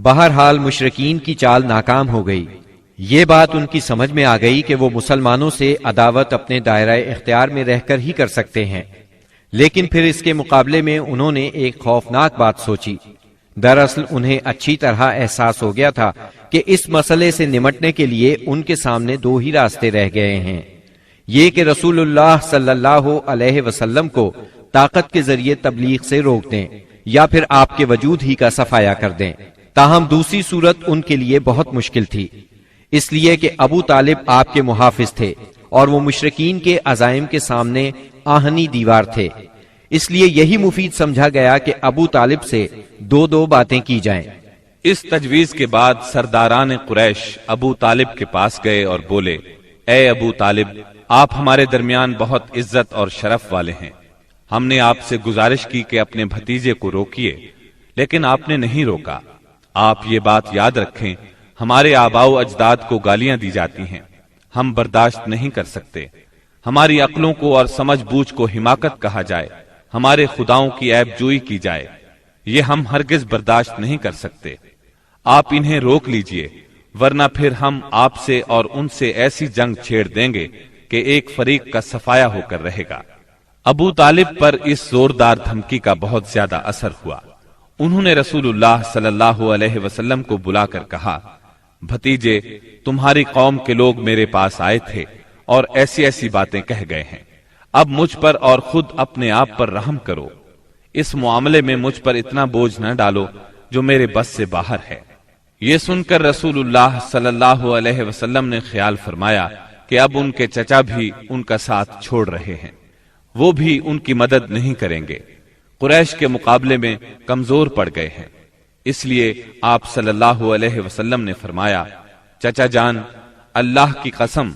بہرحال مشرکین کی چال ناکام ہو گئی۔ یہ بات ان کی سمجھ میں آ گئی کہ وہ مسلمانوں سے عداوت اپنے دائرہ اختیار میں رہ کر ہی کر سکتے ہیں، لیکن پھر اس کے مقابلے میں انہوں نے ایک خوفناک بات سوچی۔ دراصل انہیں اچھی طرح احساس ہو گیا تھا کہ اس مسئلے سے نمٹنے کے لیے ان کے سامنے دو ہی راستے رہ گئے ہیں، یہ کہ رسول اللہ صلی اللہ علیہ وسلم کو طاقت کے ذریعے تبلیغ سے روک دیں یا پھر آپ کے وجود ہی کا صفایا کر دیں۔ تاہم دوسری صورت ان کے لیے بہت مشکل تھی، اس لیے کہ ابو طالب آپ کے محافظ تھے اور وہ مشرکین کے عزائم کے سامنے آہنی دیوار تھے۔ اس لیے یہی مفید سمجھا گیا کہ ابو طالب سے دو باتیں کی جائیں۔ اس تجویز کے بعد سرداران قریش ابو طالب کے پاس گئے اور بولے، اے ابو طالب، آپ ہمارے درمیان بہت عزت اور شرف والے ہیں۔ ہم نے آپ سے گزارش کی کہ اپنے بھتیجے کو روکیے، لیکن آپ نے نہیں روکا۔ آپ یہ بات یاد رکھیں، ہمارے آباء و اجداد کو گالیاں دی جاتی ہیں، ہم برداشت نہیں کر سکتے۔ ہماری عقلوں کو اور سمجھ بوجھ کو حماقت کہا جائے، ہمارے خداؤں کی عیب جوئی کی جائے، یہ ہم ہرگز برداشت نہیں کر سکتے۔ آپ انہیں روک لیجئے، ورنہ پھر ہم آپ سے اور ان سے ایسی جنگ چھیڑ دیں گے کہ ایک فریق کا صفایا ہو کر رہے گا۔ ابو طالب پر اس زوردار دھمکی کا بہت زیادہ اثر ہوا۔ انہوں نے رسول اللہ صلی اللہ علیہ وسلم کو بلا کر کہا، بھتیجے، تمہاری قوم کے لوگ میرے پاس آئے تھے اور ایسی ایسی باتیں کہہ گئے ہیں، اب مجھ پر اور خود اپنے آپ پر رحم کرو۔ اس معاملے میں مجھ پر اتنا بوجھ نہ ڈالو جو میرے بس سے باہر ہے۔ یہ سن کر رسول اللہ صلی اللہ علیہ وسلم نے خیال فرمایا کہ اب ان کے چچا بھی ان کا ساتھ چھوڑ رہے ہیں، وہ بھی ان کی مدد نہیں کریں گے، قریش کے مقابلے میں کمزور پڑ گئے ہیں۔ اس لیے آپ صلی اللہ علیہ وسلم نے فرمایا، چچا جان، اللہ کی قسم،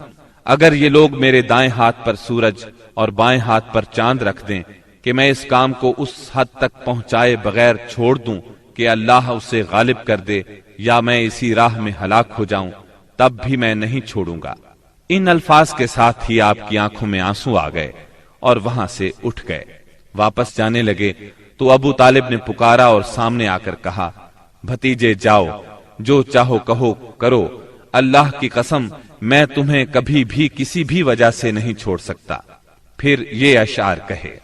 اگر یہ لوگ میرے دائیں ہاتھ پر سورج اور بائیں ہاتھ پر چاند رکھ دیں کہ میں اس کام کو اس حد تک پہنچائے بغیر چھوڑ دوں کہ اللہ اسے غالب کر دے یا میں اسی راہ میں ہلاک ہو جاؤں، تب بھی میں نہیں چھوڑوں گا۔ ان الفاظ کے ساتھ ہی آپ کی آنکھوں میں آنسو آ گئے اور وہاں سے اٹھ گئے۔ واپس جانے لگے تو ابو طالب نے پکارا اور سامنے آ کر کہا، بھتیجے جاؤ، جو چاہو کہو کرو، اللہ کی قسم میں تمہیں کبھی بھی کسی بھی وجہ سے نہیں چھوڑ سکتا۔ پھر یہ اشعار کہے،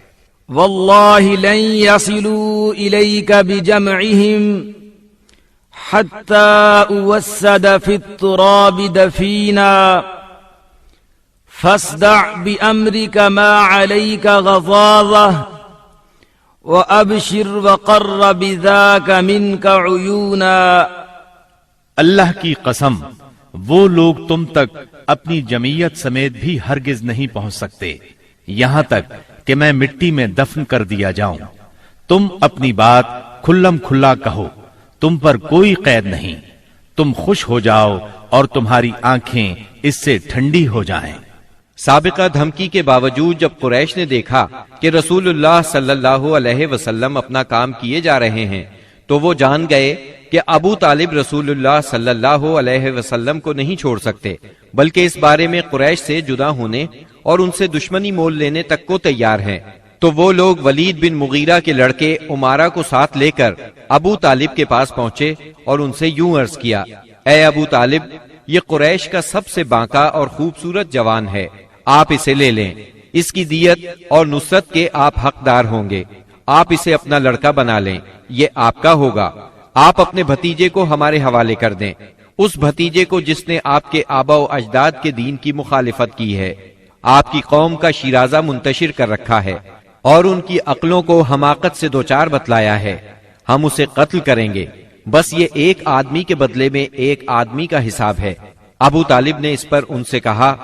واللہ لن يصلوا إليك بجمعهم حتى أوسد في التراب دفينا فاصدع بأمرك ما عليك غضاضة وأبشر وقر بذاك منك عيونا۔ اللہ کی قسم، وہ لوگ تم تک اپنی جمعیت سمیت بھی ہرگز نہیں پہنچ سکتے یہاں تک کہ میں مٹی میں دفن کر دیا جاؤں۔ تم اپنی بات کھلم کھلا کہو، تم پر کوئی قید نہیں، تم خوش ہو جاؤ اور تمہاری آنکھیں اس سے ٹھنڈی ہو جائیں۔ سابقہ دھمکی کے باوجود جب قریش نے دیکھا کہ رسول اللہ صلی اللہ علیہ وسلم اپنا کام کیے جا رہے ہیں تو وہ جان گئے کہ ابو طالب رسول اللہ صلی اللہ علیہ وسلم کو نہیں چھوڑ سکتے، بلکہ اس بارے میں قریش سے جدا ہونے اور ان سے دشمنی مول لینے تک کو تیار ہیں۔ تو وہ لوگ ولید بن مغیرہ کے لڑکے عمارہ کو ساتھ لے کر ابو طالب کے پاس پہنچے اور ان سے یوں عرض کیا، اے ابو طالب، یہ قریش کا سب سے بانکا اور خوبصورت جوان ہے، آپ اسے لے لیں، اس کی دیت اور نصرت کے آپ حقدار ہوں گے، آپ اسے اپنا لڑکا بنا لیں، یہ آپ کا ہوگا، آپ اپنے بھتیجے کو ہمارے حوالے کر دیں، اس بھتیجے کو جس نے آپ کے آباء و اجداد کے دین کی مخالفت کی ہے، آپ کی قوم کا شیرازہ منتشر کر رکھا ہے اور ان کی عقلوں کو حماقت سے دوچار بتلایا ہے، ہم اسے قتل کریں گے، بس یہ ایک آدمی کے بدلے میں ایک آدمی کا حساب ہے۔ ابو طالب نے اس پر ان سے کہا،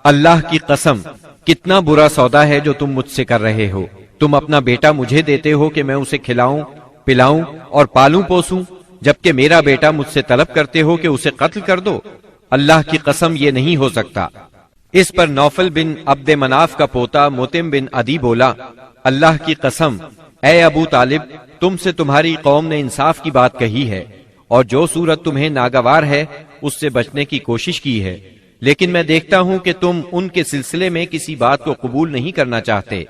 اللہ کی قسم، کتنا برا سودا ہے جو تم مجھ سے کر رہے ہو، تم اپنا بیٹا مجھے دیتے ہو کہ میں اسے کھلاؤں پلاؤں اور پالوں پوسوں، جبکہ میرا بیٹا مجھ سے طلب کرتے ہو کہ اسے قتل کر دو، اللہ کی قسم یہ نہیں ہو سکتا۔ اس پر نوفل بن عبد مناف کا پوتا متم بن عدی بولا، اللہ کی قسم، اے ابو طالب، تم سے تمہاری قوم نے انصاف کی بات کہی ہے اور جو صورت تمہیں ناگوار ہے اس سے بچنے کی کوشش کی ہے، لیکن میں دیکھتا ہوں کہ تم ان کے سلسلے میں کسی بات کو قبول نہیں کرنا چاہتے،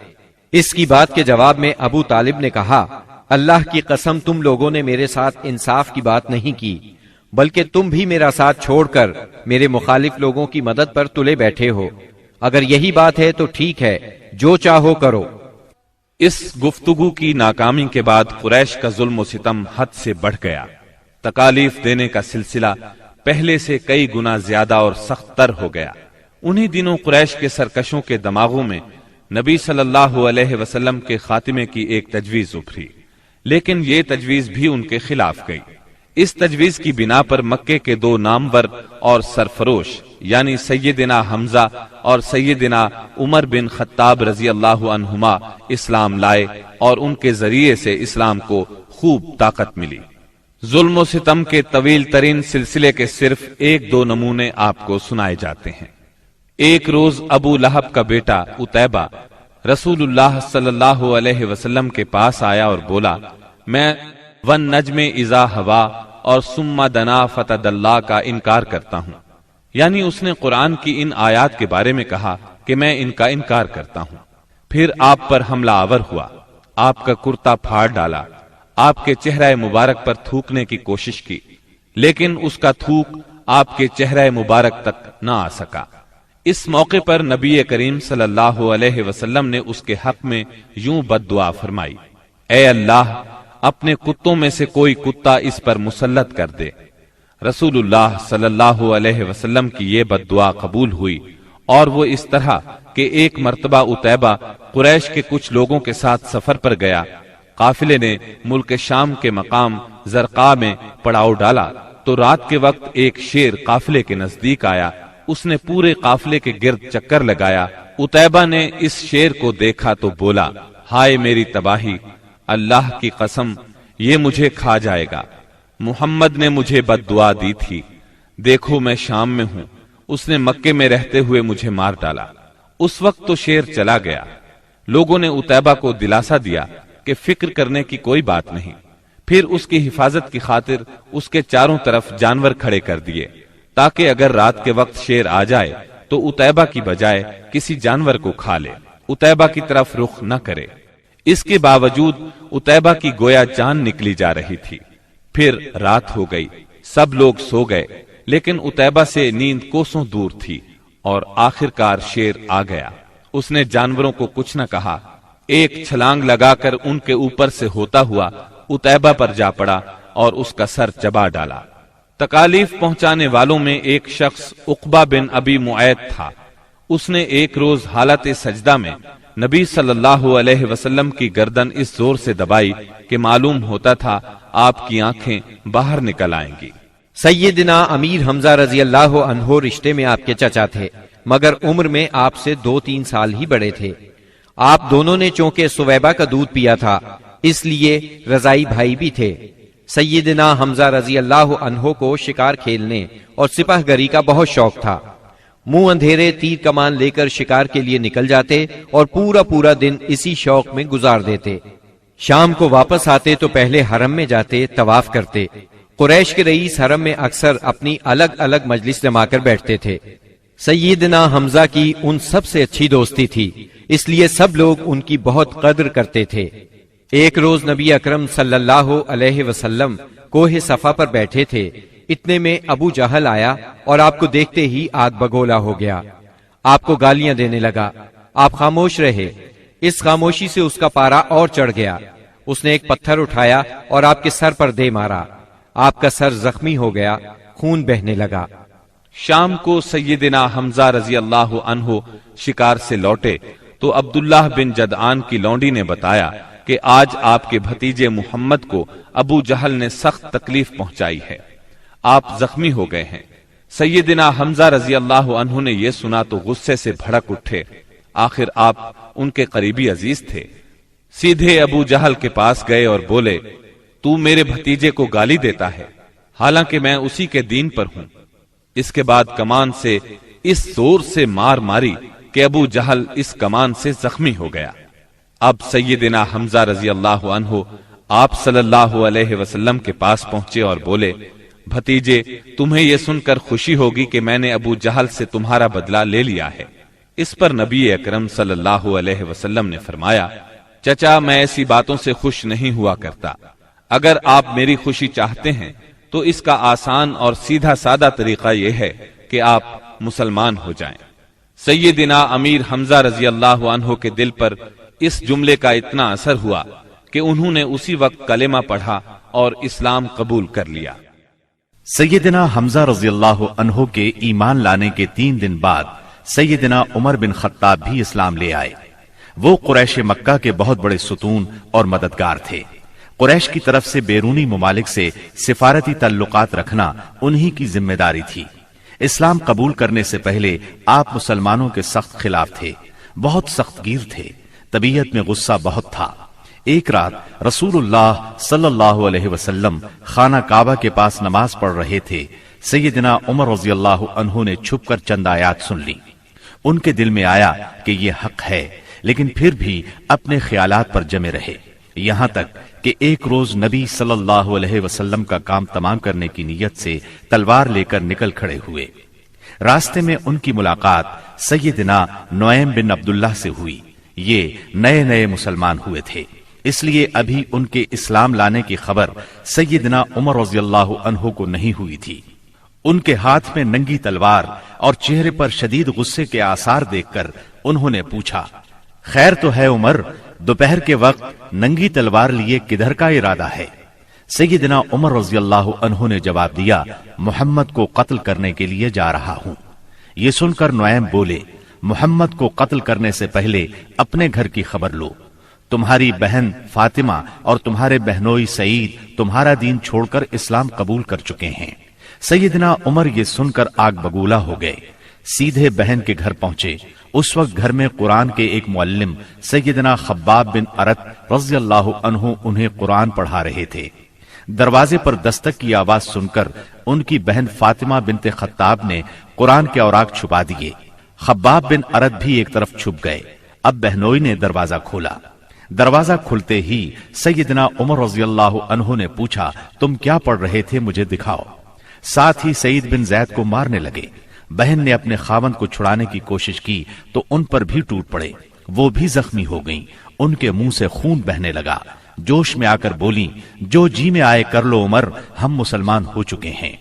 اس کی بات کے جواب میں ابو طالب نے کہا، اللہ کی قسم تم لوگوں نے میرے ساتھ انصاف کی بات نہیں کی، بلکہ تم بھی میرا ساتھ چھوڑ کر میرے مخالف لوگوں کی مدد پر تلے بیٹھے ہو۔ اگر یہی بات ہے تو ٹھیک ہے، جو چاہو کرو۔ اس گفتگو کی ناکامی کے بعد قریش کا ظلم و ستم حد سے بڑھ گیا۔ تکالیف دینے کا سلسلہ پہلے سے کئی گنا زیادہ اور سخت تر ہو گیا۔ انہی دنوں قریش کے سرکشوں کے دماغوں میں نبی صلی اللہ علیہ وسلم کے خاتمے کی ایک تجویز ابھری، لیکن یہ تجویز بھی ان کے خلاف گئی۔ اس تجویز کی بنا پر مکے کے دو نامور اور سرفروش یعنی سیدنا حمزہ اور سیدنا عمر بن خطاب رضی اللہ عنہما اسلام لائے اور ان کے ذریعے سے اسلام کو خوب طاقت ملی۔ ظلم و ستم کے طویل ترین سلسلے کے صرف ایک دو نمونے آپ کو سنائے جاتے ہیں۔ ایک روز ابو لہب کا بیٹا عتیبہ رسول اللہ صلی اللہ علیہ وسلم کے پاس آیا اور بولا، میں والنجم اذا ہوا اور ثم دنا فتدلی کا انکار کرتا ہوں، یعنی اس نے قرآن کی ان آیات کے بارے میں کہا کہ میں ان کا انکار کرتا ہوں۔ پھر آپ پر حملہ آور ہوا، آپ کا کرتا پھاڑ ڈالا، آپ کے چہرہ مبارک پر تھوکنے کی کوشش کی، لیکن اس کا تھوک آپ کے چہرہ مبارک تک نہ آ سکا۔ اس موقع پر نبی کریم صلی اللہ علیہ وسلم نے اس کے حق میں یوں بد دعا فرمائی، اے اللہ اپنے کتوں میں سے کوئی کتا اس پر مسلط کر دے۔ رسول اللہ صلی اللہ علیہ وسلم کی یہ بد دعا قبول ہوئی، اور وہ اس طرح کہ ایک مرتبہ عتیبہ قریش کے کچھ لوگوں کے ساتھ سفر پر گیا۔ قافلے نے ملک شام کے مقام زرقاء میں پڑاؤ ڈالا تو رات کے وقت ایک شیر قافلے کے نزدیک آیا۔ اس نے پورے قافلے کے گرد چکر لگایا۔ عتیبہ نے اس شیر کو دیکھا تو بولا، ہائے میری تباہی، اللہ کی قسم یہ مجھے کھا جائے گا۔ محمد نے مجھے بد دعا دی تھی، دیکھو میں شام میں ہوں، اس نے مکے میں رہتے ہوئے مجھے مار ڈالا۔ اس وقت تو شیر چلا گیا۔ لوگوں نے عتیبہ کو دلاسا دیا کہ فکر کرنے کی کوئی بات نہیں۔ پھر اس کی حفاظت کی خاطر اس کے چاروں طرف جانور کھڑے کر دیے، تاکہ اگر رات کے وقت شیر آ جائے تو عتیبہ کی بجائے کسی جانور کو کھا لے، عتیبہ کی طرف رخ نہ کرے۔ اس کے باوجود عتیبہ کی گویا جان نکلی جا رہی تھی۔ پھر رات ہو گئی، سب لوگ سو گئے، لیکن عتیبہ سے نیند کوسوں دور تھی، اور آخر کار شیر آ گیا۔ اس نے جانوروں کو کچھ نہ کہا، ایک چھلانگ لگا کر ان کے اوپر سے ہوتا ہوا عتیبہ پر جا پڑا اور اس کا سر چبا ڈالا۔ تکالیف پہنچانے والوں میں ایک شخص عقبہ بن ابی معیط تھا۔ اس نے ایک روز حالت سجدہ میں نبی صلی اللہ علیہ وسلم کی گردن اس زور سے دبائی کہ معلوم ہوتا تھا آپ کی آنکھیں باہر نکل آئیں گی۔ سیدنا امیر حمزہ رضی اللہ عنہ رشتے میں آپ کے چچا تھے، مگر عمر میں آپ سے 2-3 سال ہی بڑے تھے۔ آپ دونوں نے چونکہ سویبہ کا دودھ پیا تھا، اس لیے رضائی بھائی بھی تھے۔ سیدنا حمزہ رضی اللہ عنہ کو شکار کھیلنے اور سپاہ گری کا بہت شوق تھا۔ منہ اندھیرے تیر کمان لے کر شکار کے لیے نکل جاتے اور پورا دن اسی شوق میں گزار دیتے۔ شام کو واپس آتے تو پہلے حرم میں جاتے، طواف کرتے۔ قریش کے رئیس حرم میں اکثر اپنی الگ الگ مجلس جما کر بیٹھتے تھے۔ سیدنا حمزہ کی ان سب سے اچھی دوستی تھی، اس لیے سب لوگ ان کی بہت قدر کرتے تھے۔ ایک روز نبی اکرم صلی اللہ علیہ وسلم کوہ صفا پر بیٹھے تھے، اتنے میں ابو جہل آیا اور آپ کو دیکھتے ہی آگ بگولا ہو گیا۔ آپ کو گالیاں دینے لگا، آپ خاموش رہے۔ اس خاموشی سے اس کا پارا اور چڑھ گیا۔ اس نے ایک پتھر اٹھایا اور آپ کے سر پر دے مارا۔ آپ کا سر زخمی ہو گیا، خون بہنے لگا۔ شام کو سیدنا حمزہ رضی اللہ عنہ شکار سے لوٹے تو عبداللہ بن جدعان کی لونڈی نے بتایا کہ آج آپ کے بھتیجے محمد کو ابو جہل نے سخت تکلیف پہنچائی ہے، آپ زخمی ہو گئے ہیں۔ سیدنا حمزہ رضی اللہ عنہ نے یہ سنا تو غصے سے بھڑک اٹھے، آخر آپ ان کے قریبی عزیز تھے۔ سیدھے ابو جہل کے پاس گئے اور بولے، تو میرے بھتیجے کو گالی دیتا ہے، حالانکہ میں اسی کے دین پر ہوں۔ اس کے بعد کمان سے اس زور سے مار ماری کہ ابو جہل اس کمان سے زخمی ہو گیا۔ اب سیدنا حمزہ رضی اللہ عنہ آپ صلی اللہ علیہ وسلم کے پاس پہنچے اور بولے، بھتیجے تمہیں یہ سن کر خوشی ہوگی کہ میں نے ابو جہل سے تمہارا بدلہ لے لیا ہے۔ اس پر نبی اکرم صلی اللہ علیہ وسلم نے فرمایا، چچا میں ایسی باتوں سے خوش نہیں ہوا کرتا، اگر آپ میری خوشی چاہتے ہیں تو اس کا آسان اور سیدھا سادہ طریقہ یہ ہے کہ آپ مسلمان ہو جائیں۔ سیدنا امیر حمزہ رضی اللہ عنہ کے دل پر اس جملے کا اتنا اثر ہوا کہ انہوں نے اسی وقت کلمہ پڑھا اور اسلام قبول کر لیا۔ سیدنا حمزہ رضی اللہ عنہ کے ایمان لانے کے 3 دن بعد سیدنا عمر بن خطاب بھی اسلام لے آئے۔ وہ قریش مکہ کے بہت بڑے ستون اور مددگار تھے۔ قریش کی طرف سے بیرونی ممالک سے سفارتی تعلقات رکھنا انہی کی ذمہ داری تھی۔ اسلام قبول کرنے سے پہلے آپ مسلمانوں کے سخت خلاف تھے، بہت سخت گیر تھے، طبیعت میں غصہ بہت تھا۔ ایک رات رسول اللہ صلی اللہ علیہ وسلم خانہ کعبہ کے پاس نماز پڑھ رہے تھے۔ سیدنا عمر رضی اللہ عنہ نے چھپ کر چند آیات سن لی۔ ان کے دل میں آیا کہ یہ حق ہے، لیکن پھر بھی اپنے خیالات پر جمے رہے، یہاں تک کہ ایک روز نبی صلی اللہ علیہ وسلم کا کام تمام کرنے کی نیت سے تلوار لے کر نکل کھڑے ہوئے۔ راستے میں ان کی ملاقات سیدنا نعیم بن عبداللہ سے ہوئی۔ یہ نئے نئے مسلمان ہوئے تھے، اس لیے ابھی ان کے اسلام لانے کی خبر سیدنا عمر رضی اللہ عنہ کو نہیں ہوئی تھی۔ ان کے ہاتھ میں ننگی تلوار اور چہرے پر شدید غصے کے آثار دیکھ کر انہوں نے پوچھا، خیر تو ہے عمر، دوپہر کے وقت ننگی تلوار لیے کدھر کا ارادہ ہے؟ سیدنا عمر رضی اللہ عنہ نے جواب دیا، محمد کو قتل کرنے کے لیے جا رہا ہوں۔ یہ سن کر نعیم بولے، محمد کو قتل کرنے سے پہلے اپنے گھر کی خبر لو۔ تمہاری بہن فاطمہ اور تمہارے بہنوئی سعید تمہارا دین چھوڑ کر اسلام قبول کر چکے ہیں۔ سیدنا عمر یہ سن کر آگ بگولا ہو گئے، سیدھے بہن کے گھر پہنچے۔ اس وقت گھر میں قرآن کے ایک معلم سیدنا خباب بن ارت رضی اللہ عنہ انہیں قرآن پڑھا رہے تھے۔ دروازے پر دستک کی آواز سن کر ان کی بہن فاطمہ بنت خطاب نے قرآن کے اوراق چھپا دیے۔ خباب بن ارت بھی ایک طرف چھپ گئے۔ اب بہنوئی نے دروازہ کھولا۔ دروازہ کھلتے ہی سیدنا عمر رضی اللہ عنہ نے پوچھا، تم کیا پڑھ رہے تھے، مجھے دکھاؤ۔ ساتھ ہی سعید بن زید کو مارنے لگے۔ بہن نے اپنے خاوند کو چھڑانے کی کوشش کی تو ان پر بھی ٹوٹ پڑے، وہ بھی زخمی ہو گئیں، ان کے منہ سے خون بہنے لگا۔ جوش میں آ کر بولی، جو جی میں آئے کر لو عمر، ہم مسلمان ہو چکے ہیں۔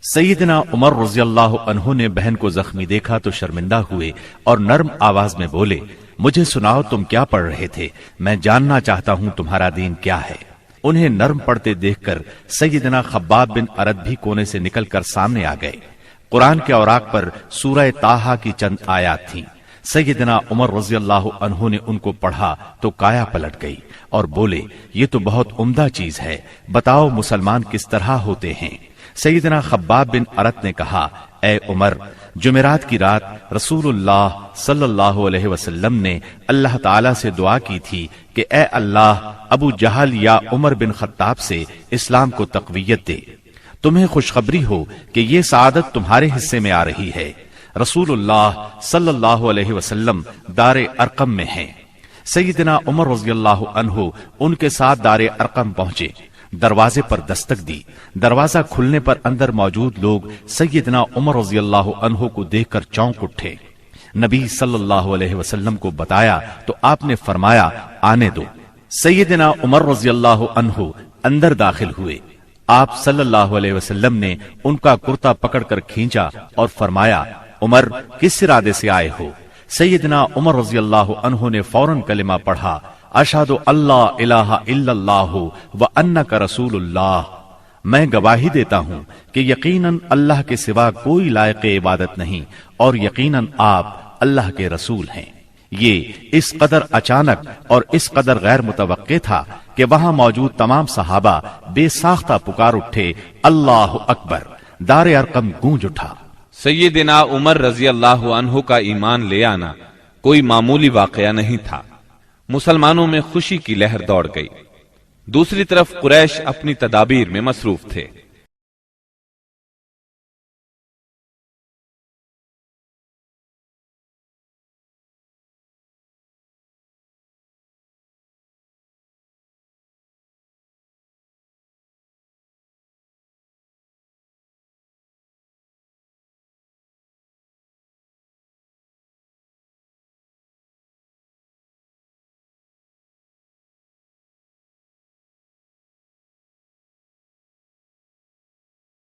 سیدنا عمر رضی اللہ عنہ نے بہن کو زخمی دیکھا تو شرمندہ ہوئے اور نرم آواز میں بولے، مجھے سناؤ تم کیا پڑھ رہے تھے، میں جاننا چاہتا ہوں تمہارا دین کیا ہے۔ انہیں نرم پڑھتے دیکھ کر سیدنا خباب بن ارت بھی کونے سے نکل کر سامنے آ گئے۔ قرآن کے اوراق پر سورہ طٰہٰ کی چند آیات تھیں۔ سیدنا عمر رضی اللہ عنہ نے ان کو پڑھا تو کایا پلٹ گئی اور بولے، یہ تو بہت عمدہ چیز ہے، بتاؤ مسلمان کس طرح ہوتے ہیں؟ سیدنا خباب بن ارت نے کہا، اے عمر، جمعرات کی رات رسول اللہ صلی اللہ علیہ وسلم نے اللہ تعالی سے دعا کی تھی کہ اے اللہ، ابو جہل یا عمر بن خطاب سے اسلام کو تقویت دے۔ تمہیں خوشخبری ہو کہ یہ سعادت تمہارے حصے میں آ رہی ہے۔ رسول اللہ صلی اللہ علیہ وسلم دار ارقم میں ہیں۔ سیدنا عمر رضی اللہ عنہ ان کے ساتھ دار ارقم پہنچے، دروازے پر دستک دی۔ دروازہ کھلنے پر اندر موجود لوگ سیدنا عمر رضی اللہ عنہ کو دیکھ کر چونک اٹھے۔ نبی صلی اللہ علیہ وسلم کو بتایا تو آپ نے فرمایا، آنے دو۔ سیدنا عمر رضی اللہ عنہ اندر داخل ہوئے۔ آپ صلی اللہ علیہ وسلم نے ان کا کرتا پکڑ کر کھینچا اور فرمایا، عمر، کس ارادے سے آئے ہو؟ سیدنا عمر رضی اللہ عنہ نے فوراً کلمہ پڑھا، اشہد اللہ الہ الا اللہ وانک رسول اللہ، میں گواہی دیتا ہوں کہ یقیناً اللہ کے سوا کوئی لائق عبادت نہیں اور یقیناً آپ اللہ کے رسول ہیں۔ یہ اس قدر اچانک اور اس قدر غیر متوقع تھا کہ وہاں موجود تمام صحابہ بے ساختہ پکار اٹھے، اللہ اکبر۔ دار ارقم گونج اٹھا۔ سیدنا عمر رضی اللہ عنہ کا ایمان لے آنا کوئی معمولی واقعہ نہیں تھا۔ مسلمانوں میں خوشی کی لہر دوڑ گئی۔ دوسری طرف قریش اپنی تدابیر میں مصروف تھے۔